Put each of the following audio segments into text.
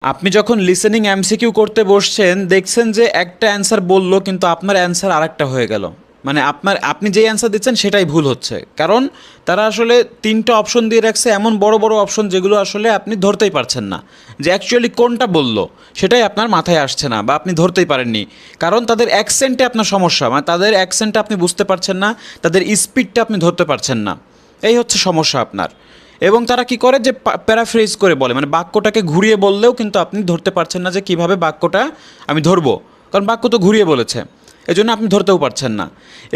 আপনি যখন listening MCQ করতে বসছেন দেখছেন যে একটা অ্যান্সার বললো কিন্তু আপনার অ্যান্সার আরেকটা হয়ে গেল। মানে আপনি যেই অ্যান্সার দিচ্ছেন সেটাই ভুল হচ্ছে, কারণ তারা আসলে তিনটা অপশন দিয়ে রাখছে, এমন বড় বড় অপশন যেগুলো আসলে আপনি ধরতেই পারছেন না যে অ্যাকচুয়ালি কোনটা বললো, সেটাই আপনার মাথায় আসছে না বা আপনি ধরতেই পারেননি। কারণ তাদের অ্যাকসেন্টে আপনার সমস্যা, মানে তাদের অ্যাকসেন্টটা আপনি বুঝতে পারছেন না, তাদের স্পিডটা আপনি ধরতে পারছেন না। এই হচ্ছে সমস্যা আপনার। এবং তারা কি করে যে প্যারাফ্রেজ করে বলে, মানে বাক্যটাকে ঘুরিয়ে বললেও কিন্তু আপনি ধরতে পারছেন না যে কিভাবে বাক্যটা আমি ধরবো, কারণ বাক্য তো ঘুরিয়ে বলেছে, এজন্য আপনি ধরতেও পারছেন না।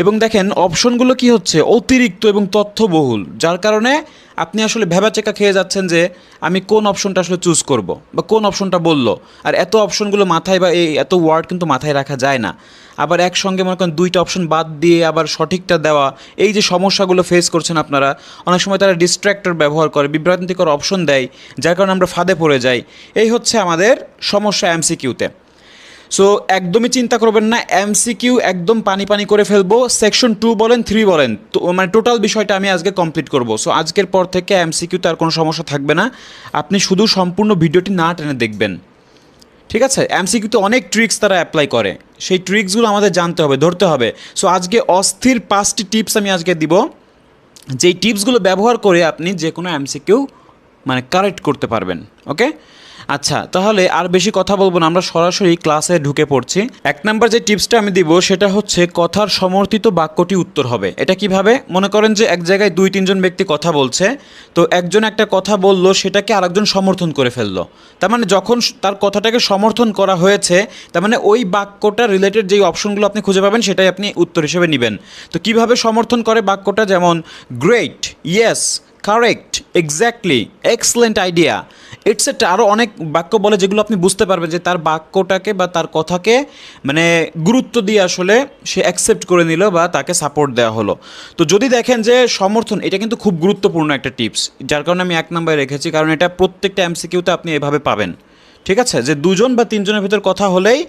এবং দেখেন অপশনগুলো কি হচ্ছে অতিরিক্ত এবং তথ্যবহুল, যার কারণে আপনি আসলে ভেবাচেকা খেয়ে যাচ্ছেন যে আমি কোন অপশনটা আসলে চুজ করব বা কোন অপশনটা বলল। আর এত অপশনগুলো মাথায় বা এই এত ওয়ার্ড কিন্তু মাথায় রাখা যায় না। আবার একসঙ্গে মনে করেন দুইটা অপশন বাদ দিয়ে আবার সঠিকটা দেওয়া, এই যে সমস্যাগুলো ফেস করছেন আপনারা, অনেক সময় তারা ডিস্ট্র্যাক্টর ব্যবহার করে, বিভ্রান্তিকর অপশন দেয়, যার কারণে আমরা ফাঁদে পড়ে যাই। এই হচ্ছে আমাদের সমস্যা এমসিকিউতে। সো একদমই চিন্তা করবেন না, এমসিকিউ একদম পানি পানি করে ফেলবো। সেকশন 2 বলেন 3 বলেন, তো মানে টোটাল বিষয়টা আমি আজকে কমপ্লিট করব। সো আজকের পর থেকে এমসিকিউতে আর কোনো সমস্যা থাকবে না, আপনি শুধু সম্পূর্ণ ভিডিওটি না টেনে দেখবেন। ঠিক আছে, এমসিকিউতে অনেক ট্রিক্স তারা অ্যাপ্লাই করে, সেই ট্রিক্সগুলো আমাদের জানতে হবে, ধরতে হবে। সো আজকে অস্থির 5টি টিপস আমি আজকে দিব, যেই টিপসগুলো ব্যবহার করে আপনি যে কোনো এমসিকিউ মানে কারেক্ট করতে পারবেন। ওকে, আচ্ছা তাহলে আর বেশি কথা বলবো না, আমরা সরাসরি ক্লাসে ঢুকে পড়ছি। 1 নম্বর যে টিপসটা আমি দিব সেটা হচ্ছে কথার সমর্থিত বাক্যটি উত্তর হবে। এটা কিভাবে? মনে করেন যে এক জায়গায় 2-3 জন ব্যক্তি কথা বলছে, তো একজন একটা কথা বললো, সেটাকে আরেকজন সমর্থন করে ফেললো। তার মানে যখন তার কথাটাকে সমর্থন করা হয়েছে, তার মানে ওই বাক্যটা রিলেটেড যেই অপশনগুলো আপনি খুঁজে পাবেন সেটাই আপনি উত্তর হিসেবে নেবেন। তো কিভাবে সমর্থন করে বাক্যটা? যেমন great, yes, correct, exactly, excellent idea, etcetera. আরও অনেক বাক্য বলে যেগুলো আপনি বুঝতে পারবেন যে তার বাক্যটাকে বা তার কথাকে মানে গুরুত্ব দিয়ে আসলে সে অ্যাকসেপ্ট করে নিল বা তাকে সাপোর্ট দেওয়া হলো। তো যদি দেখেন যে সমর্থন, এটা কিন্তু খুব গুরুত্বপূর্ণ একটা টিপস, যার কারণে আমি 1 নম্বরে রেখেছি, কারণ এটা প্রত্যেকটা এমসিকিউতে আপনি এভাবে পাবেন। ঠিক আছে, যে 2 জন বা 3 জনের ভিতর কথা হলেই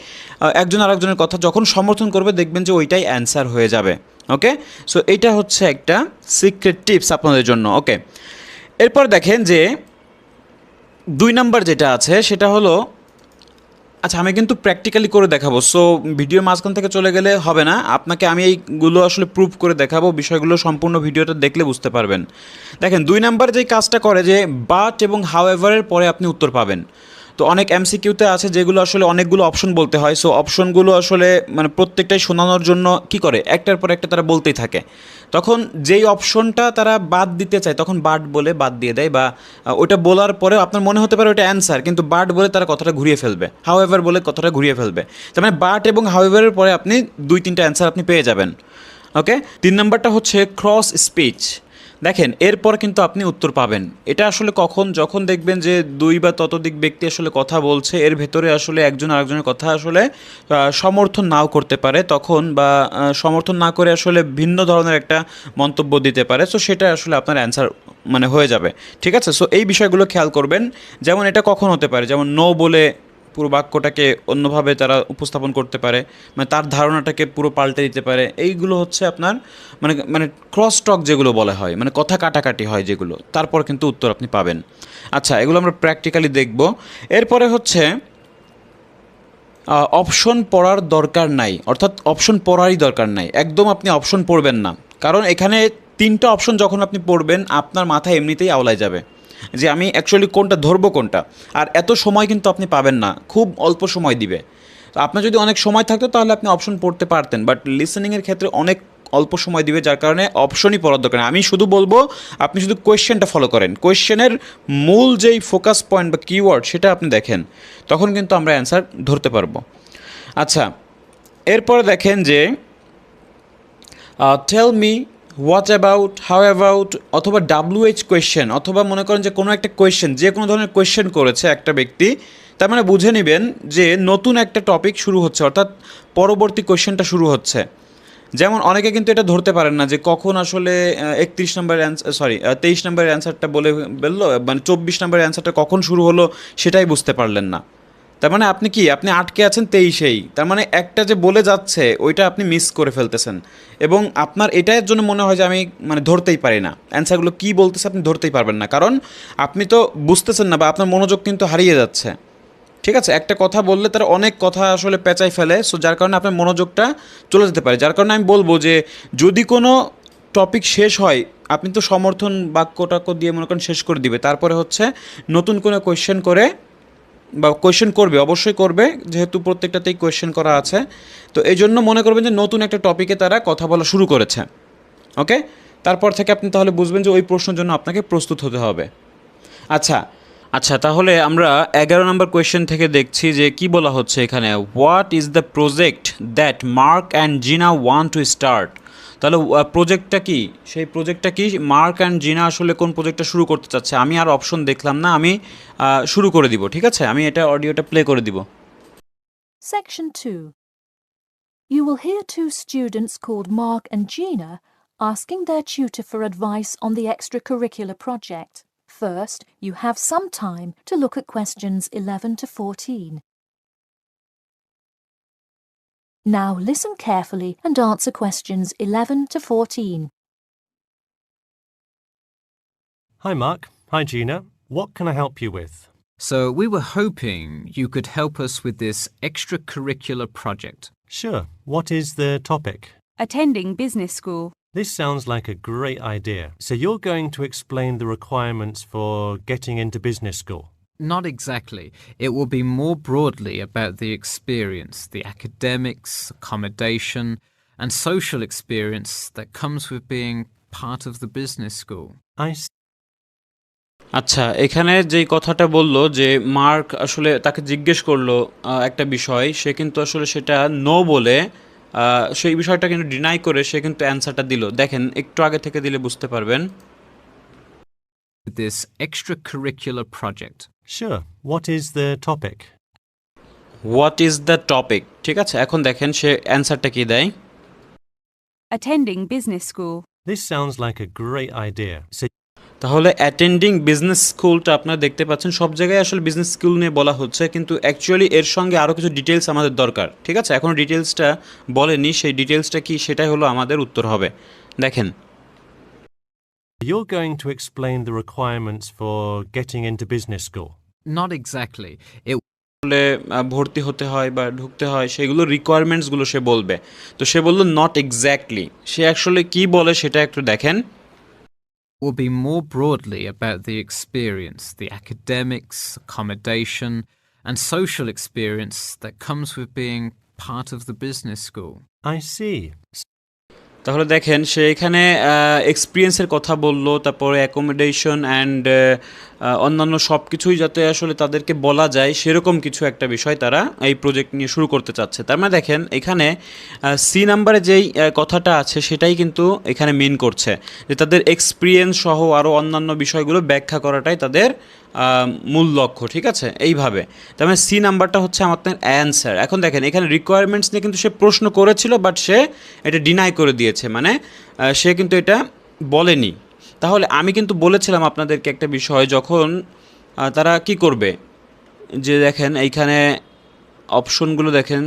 একজন আরেকজনের কথা যখন সমর্থন করবে দেখবেন যে ওইটাই অ্যান্সার হয়ে যাবে। ওকে, সো এইটা হচ্ছে একটা সিক্রেট টিপস আপনাদের জন্য। ওকে, এরপর দেখেন যে 2 নম্বর যেটা আছে সেটা হলো, আচ্ছা আমি কিন্তু প্র্যাকটিক্যালি করে দেখাবো, সো ভিডিও মাঝখান থেকে চলে গেলে হবে না, আপনাকে আমি এইগুলো আসলে প্রুভ করে দেখাবো, বিষয়গুলো সম্পূর্ণ ভিডিওটা দেখলে বুঝতে পারবেন। দেখেন 2 নম্বর যেই কাজটা করে যে বাট এবং হাউএভারের পরে আপনি উত্তর পাবেন। তো অনেক এমসিকিউতে আছে যেগুলো আসলে অনেকগুলো অপশন বলতে হয়, সো অপশনগুলো আসলে মানে প্রত্যেকটাই শোনানোর জন্য কি করে একটার পর একটা তারা বলতেই থাকে। তখন যেই অপশনটা তারা বাদ দিতে চায় তখন বাট বলে বাদ দিয়ে দেয়, বা ওইটা বলার পরেও আপনার মনে হতে পারে ওইটা অ্যান্সার, কিন্তু বাট বলে তারা কথাটা ঘুরিয়ে ফেলবে, হাউএভার বলে কথাটা ঘুরিয়ে ফেলবে। তার মানে বাট এবং হাউএভারের পরে আপনি 2-3টা অ্যান্সার আপনি পেয়ে যাবেন। ওকে, 3 নম্বরটা হচ্ছে ক্রস স্পিচ। দেখেন এরপর কিন্তু আপনি উত্তর পাবেন। এটা আসলে কখন? যখন দেখবেন যে 2 বা ততোধিক ব্যক্তি আসলে কথা বলছে, এর ভেতরে আসলে একজন আরেকজনের কথা আসলে সমর্থন নাও করতে পারে তখন, বা সমর্থন না করে আসলে ভিন্ন ধরনের একটা মন্তব্য দিতে পারে, সো সেটা আসলে আপনার অ্যান্সার মানে হয়ে যাবে। ঠিক আছে, সো এই বিষয়গুলো খেয়াল করবেন। যেমন এটা কখন হতে পারে, যেমন নো বলে পুরো বাক্যটাকে অন্যভাবে তারা উপস্থাপন করতে পারে, মানে তার ধারণাটাকে পুরো পাল্টে দিতে পারে। এইগুলো হচ্ছে আপনার মানে মানে ক্রস টক যেগুলো বলা হয়, মানে কথা কাটাকাটি হয় যেগুলো, তারপর কিন্তু উত্তর আপনি পাবেন। আচ্ছা এগুলো আমরা প্র্যাকটিক্যালি দেখব। এরপরে হচ্ছে অপশন পড়ার দরকার নাই, অর্থাৎ অপশন পড়ারই দরকার নাই, একদম আপনি অপশন পড়বেন না। কারণ এখানে 3টা অপশন যখন আপনি পড়বেন আপনার মাথায় এমনিতেই আওলায় যাবে যে আমি অ্যাকচুয়ালি কোনটা ধরবো কোনটা। আর এত সময় কিন্তু আপনি পাবেন না, খুব অল্প সময় দিবে। তো আপনার যদি অনেক সময় থাকতো তাহলে আপনি অপশন পড়তে পারতেন, বাট লিসেনিংয়ের ক্ষেত্রে অনেক অল্প সময় দিবে, যার কারণে অপশনই পড়ার দরকার নেই। আমি শুধু বলবো আপনি শুধু কোয়েশ্চেনটা ফলো করেন, কোয়েশ্চেনের মূল যেই ফোকাস পয়েন্ট বা কিওয়ার্ড সেটা আপনি দেখেন, তখন কিন্তু আমরা অ্যান্সার ধরতে পারবো। আচ্ছা এরপরে দেখেন যে tell me, what about, how about, অথবা WH কোয়েশ্চেন, অথবা মনে করেন যে কোনো একটা কোয়েশ্চেন, যে কোনো ধরনের কোয়েশ্চেন করেছে একটা ব্যক্তি, তার মানে বুঝে নেবেন যে নতুন একটা টপিক শুরু হচ্ছে, অর্থাৎ পরবর্তী কোয়েশ্চেনটা শুরু হচ্ছে। যেমন অনেকে কিন্তু এটা ধরতে পারেন না যে কখন আসলে 31 নম্বর অ্যান্সার, সরি 23 নম্বরের অ্যান্সারটা বলে বললো, মানে 24 নম্বরের অ্যান্সারটা কখন শুরু হলো সেটাই বুঝতে পারলেন না। তার মানে আপনি কি আপনি আটকে আছেন 23-এই, তার মানে একটা যে বলে যাচ্ছে ওইটা আপনি মিস করে ফেলতেছেন। এবং আপনার এটার জন্য মনে হয় যে আমি মানে ধরতেই পারি না অ্যান্সারগুলো কী বলতেছে, আপনি ধরতেই পারবেন না, কারণ আপনি তো বুঝতেছেন না বা আপনার মনোযোগ কিন্তু হারিয়ে যাচ্ছে। ঠিক আছে, একটা কথা বললে তারা অনেক কথা আসলে পেঁচাই ফেলে, সো যার কারণে আপনার মনোযোগটা চলে যেতে পারে। যার কারণে আমি বলবো যে যদি কোনো টপিক শেষ হয়, আপনি তো সমর্থন বাক্যটাক্য দিয়ে মনে করেন শেষ করে দিবে, তারপরে হচ্ছে নতুন কোনো কোয়েশ্চেন করে বা কোয়েশ্চেন করবে, অবশ্যই করবে, যেহেতু প্রত্যেকটাতেই কোয়েশ্চেন করা আছে। তো এই জন্য মনে করবেন যে নতুন একটা টপিকে তারা কথা বলা শুরু করেছে। ওকে, তারপর থেকে আপনি তাহলে বুঝবেন যে ওই প্রশ্নের জন্য আপনাকে প্রস্তুত হতে হবে। আচ্ছা আচ্ছা, তাহলে আমরা 11 নম্বর কোয়েশ্চেন থেকে দেখছি যে কি বলা হচ্ছে এখানে, what is the project that mark and জিনা ওয়ান্ট টু স্টার্ট। তাহলে প্রজেক্টটা কি, সেই প্রজেক্টটা কি, মার্ক অ্যান্ড জিনা আসলে কোন প্রজেক্টটা শুরু করতে চাচ্ছে। আমি আর অপশন দেখলাম না, আমি শুরু করে দিব। ঠিক আছে, আমি এটা অডিওটা প্লে করে দিব। Section 2. You will hear two students called Mark and Gina asking their tutor for advice on the extracurricular project. First, you have some time to look at questions 11 to 14. Now listen carefully and answer questions 11 to 14. Hi, Mark. Hi, Gina. What can I help you with? So we were hoping you could help us with this extracurricular project. Sure. What is the topic? Attending business school. This sounds like a great idea. So you're going to explain the requirements for getting into business school? Not exactly. It will be more broadly about the experience, the academics, accommodation, and social experience that comes with being part of the business school. I আচ্ছা, এখানে যেই কথাটা বললো যে mark আসলে তাকে জিজ্ঞেস করলো একটা বিষয়, সে কিন্তু আসলে সেটা নো বলে সেই বিষয়টা কিন্তু ডিনাই করে সে কিন্তু অ্যান্সারটা দিল। দেখেন, একটু আগে থেকে দিলে বুঝতে পারবেন। This extracurricular project. Sure. What is the topic? What is the topic. ঠিক আছে, এখন দেখেন সে অ্যান্সারটা কি দেয়। Attending business school. This sounds like a great idea. So তাহলে অ্যাটেন্ডিং বিজনেস স্কুলটা আপনারা দেখতে পাচ্ছেন সব জায়গায় আসলে বিজনেস স্কুল নিয়ে বলা হচ্ছে, কিন্তু অ্যাকচুয়ালি এর সঙ্গে আরও কিছু ডিটেলস আমাদের দরকার। ঠিক আছে, এখন ডিটেলসটা বলেনি, সেই ডিটেলসটা কি সেটাই হলো আমাদের উত্তর হবে। দেখেন, you're going to explain the requirements for getting into business school? Not exactly. It আসলে ভর্তি হতে হয় বা ঢুকতে হয় সেগুলো রিকোয়ারমেন্টসগুলো সে বলবে। তো সে বললো নট এক্স্যাক্টলি, সে আসলে কি বলে সেটা একটু দেখেন। will be more broadly about the experience, the academics, accommodation, and social experience that comes with being part of the business school. I see. তাহলে দেখেন সে এখানে এক্সপিরিয়েন্সের কথা বললো, তারপরে অ্যাকোমোডেশন অ্যান্ড অন্যান্য সব কিছুই যাতে আসলে তাদেরকে বলা যায় সেরকম কিছু একটা বিষয় তারা এই প্রজেক্ট নিয়ে শুরু করতে চাচ্ছে। তার মানে দেখেন এখানে সি নাম্বারে যেই কথাটা আছে সেটাই কিন্তু এখানে মিন করছে যে তাদের এক্সপিরিয়েন্স সহ আরও অন্যান্য বিষয়গুলো ব্যাখ্যা করাটাই তাদের মূল লক্ষ্য। ঠিক আছে, এইভাবে তার মানে সি নাম্বারটা হচ্ছে আমাদের অ্যান্সার। এখন দেখেন এখানে রিকোয়ারমেন্টস নিয়ে কিন্তু সে প্রশ্ন করেছিল, বাট সে এটা ডিনাই করে দিয়েছে, মানে সে কিন্তু এটা বলেনি। তাহলে আমি কিন্তু বলেছিলাম আপনাদেরকে একটা বিষয়, যখন তারা কি করবে, যে দেখেন এইখানে অপশনগুলো দেখেন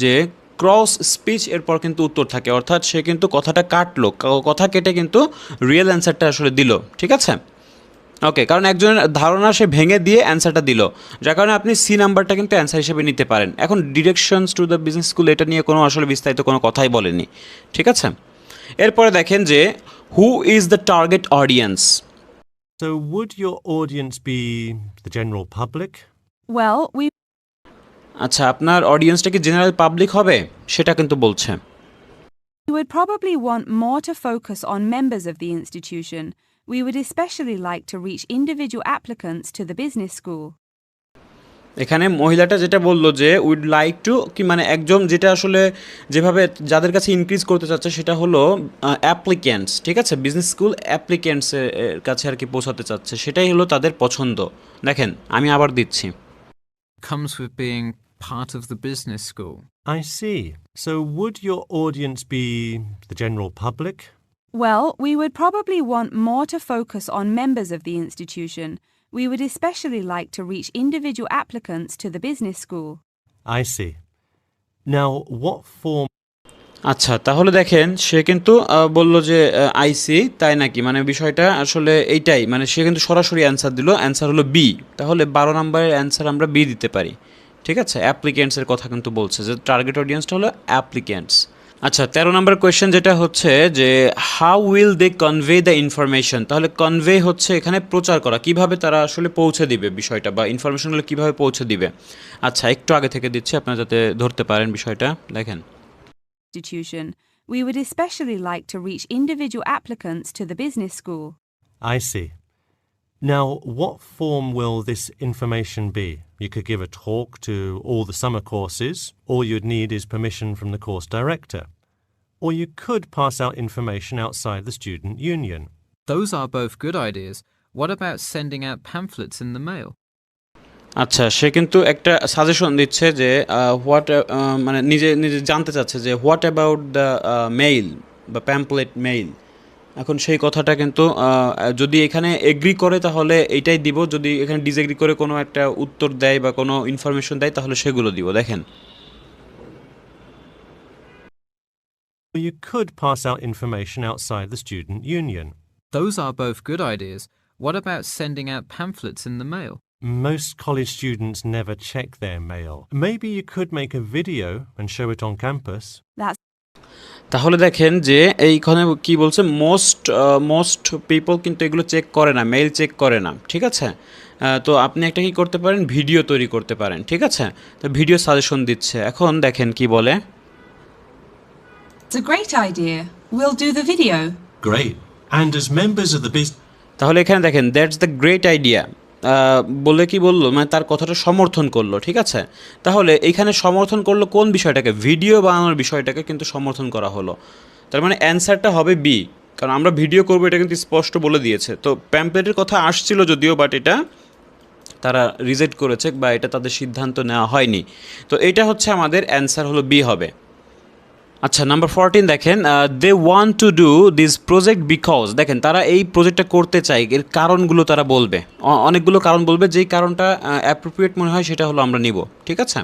যে ক্রস স্পিচ এরপর কিন্তু উত্তর থাকে, অর্থাৎ সে কিন্তু কথাটা কাটলো, কথা কেটে কিন্তু রিয়েল অ্যান্সারটা আসলে দিল। ঠিক আছে, ওকে, কারণ একজনের ধারণা সে ভেঙে দিয়ে অ্যান্সারটা দিল, যার কারণে আপনি সি নাম্বারটা কিন্তু অ্যান্সার হিসেবে নিতে পারেন। এখন directions to the business school এটা নিয়ে কোনো আসলে বিস্তারিত কোনো কথাই বলেনি। ঠিক আছে, এরপরে দেখেন যে who is the target audience. So would your audience be the general public? Well, we আচ্ছা, আপনার অডিয়েন্সটা কি জেনারেল পাবলিক হবে সেটা কিন্তু বলছে। would probably want more to focus on members of the institution. We would especially like to reach individual applicants to the business school. এখানে মহিলাটা যেটা বললো যে উইড লাইক টু, কি মানে একজন যেটা আসলে যেভাবে যাদের কাছে ইনক্রিজ করতে চাচ্ছে সেটা হলো অ্যাপ্লিক্যান্টস। ঠিক আছে, বিজনেস স্কুল অ্যাপ্লিক্যান্টসের কাছে আর কি পৌঁছাতে চাচ্ছে, সেটাই হলো তাদের পছন্দ। দেখেন আমি আবার দিচ্ছি, comes with being part of the business school. I see. So would your audience be the general public? Well, we would probably want more to focus on members of the institution. We would especially like to reach individual applicants to the business school. I see. Now, what form? আচ্ছা, তাহলে দেখেন সে কিন্তু বলল যে আইসি, তাই নাকি, মানে বিষয়টা আসলে এইটাই, মানে সে কিন্তু সরাসরি অ্যান্সার দিল, অ্যান্সার হলো বি। তাহলে 12 নম্বরের অ্যান্সার আমরা বি দিতে পারি। ঠিক আছে, অ্যাপ্লিকেন্টসের কথা কিন্তু বলছে যে টার্গেট অডিয়েন্সটা হলো অ্যাপ্লিকেন্টস। আচ্ছা, 13 নম্বর কোয়েশ্চেন যেটা হচ্ছে যে how will they convey the information. তাহলে কনভে হচ্ছে এখানে প্রচার করা, কিভাবে তারা আসলে পৌঁছে দিবে বিষয়টা বা ইনফরমেশনগুলো কিভাবে পৌঁছে দিবে। আচ্ছা, একটু আগে থেকে দিচ্ছি আপনারা যাতে ধরতে পারেন বিষয়টা। দেখেন, Institution, we would especially like to reach individual applicants to the business school. I see. Now, what form will this information be? You could give a talk to all the summer courses. All you'd need is permission from the course director. Or you could pass out information outside the student union. Those are both good ideas. What about sending out pamphlets in the mail? আচ্ছা, সে কিন্তু একটা suggestion দিচ্ছে যে what, মানে নিজে নিজে জানতে চাচ্ছে যে হোয়াট অ্যাবাউট দ্য মেইল বা প্যাম্পলেট মেইল। এখন সেই কথাটা কিন্তু যদি এখানে এগ্রি করে তাহলে এইটাই দিব, যদি এখানে ডিসএগ্রি করে কোনো একটা উত্তর দেয় বা কোনো ইনফরমেশন দেয় তাহলে সেগুলো দিব। দেখেন, Or you could pass out information outside the student union. Those are both good ideas. What about sending out pamphlets in the mail? Most college students never check their mail. Maybe you could make a video and show it on campus. That's তাহলে দেখেন যে এইখানে কি বলছে, most people কিন্তু এগুলো check করে না, মেইল চেক করে না। ঠিক আছে, তো আপনি একটা কি করতে পারেন, ভিডিও তৈরি করতে পারেন। ঠিক আছে, তো ভিডিও সাজেশন দিচ্ছে। এখন দেখেন কি বলে। It's a great idea. We'll do the video. Great. And as members of the business... তাহলে এখানে দেখেন দ্যাটস দ্য গ্রেট আইডিয়া বলে কি বললো, মানে তার কথাটা সমর্থন করলো। ঠিক আছে, তাহলে এখানে সমর্থন করলো কোন বিষয়টাকে, ভিডিও বানানোর বিষয়টাকে কিন্তু সমর্থন করা হলো। তার মানে অ্যান্সারটা হবে বি, কারণ আমরা ভিডিও করবো এটা কিন্তু স্পষ্ট বলে দিয়েছে। তো প্যাম্পলেটের কথা আসছিল যদিও, বাট এটা তারা রিজেক্ট করেছে বা এটা তাদের সিদ্ধান্ত নেওয়া হয়নি। তো এটা হচ্ছে আমাদের অ্যান্সার হলো বি হবে। আচ্ছা, নাম্বার 14 দেখেন, they want to do this project because. দেখেন তারা এই প্রজেক্টটা করতে চায়, এর কারণগুলো তারা বলবে, অনেকগুলো কারণ বলবে, যেই কারণটা অ্যাপ্রোপ্রিয়েট মনে হয় সেটা হলো আমরা নিব। ঠিক আছে,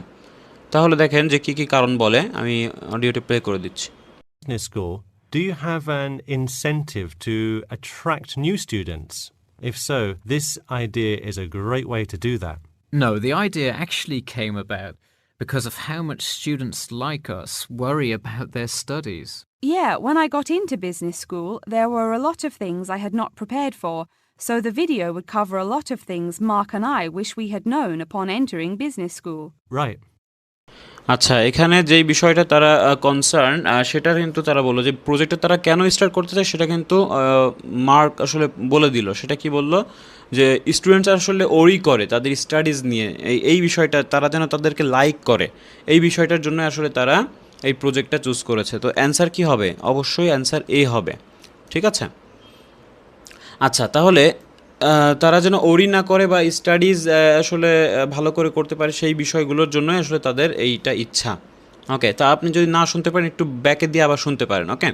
তাহলে দেখেন যে কী কী কারণ বলে, আমি অডিওটি প্লে করে দিচ্ছি। school, do you have an incentive to attract new students? If so, this idea is a great way to do that. No, the idea actually came about because of how much students like us worry about their studies. Yeah, when I got into business school, there were a lot of things I had not prepared for, so the video would cover a lot of things Mark and I wish we had known upon entering business school. Right. আচ্ছা, এখানে যেই বিষয়টা তারা concern, সেটা কিন্তু তারা বললো যে প্রজেক্টটা তারা কেন স্টার্ট করতে চায় সেটা কিন্তু মার্ক আসলে বলে দিল। সেটা কি বললো, যে স্টুডেন্টস আসলে ওরি করে তাদের স্টাডিজ নিয়ে, এই বিষয়টা তারা যেন তাদেরকে লাইক করে, এই বিষয়টার জন্য আসলে তারা এই প্রজেক্টটা চুজ করেছে। তো অ্যান্সার কি হবে, অবশ্যই অ্যান্সার এ হবে। ঠিক আছে, আচ্ছা তাহলে তারা যেন ওরি না করে বা স্টাডিজ আসলে ভালো করে করতে পারে, সেই বিষয়গুলোর জন্যই আসলে তাদের এইটা ইচ্ছা। ওকে, তা আপনি যদি না শুনতে পারেন একটু ব্যাকে দিয়ে আবার শুনতে পারেন। ওকে।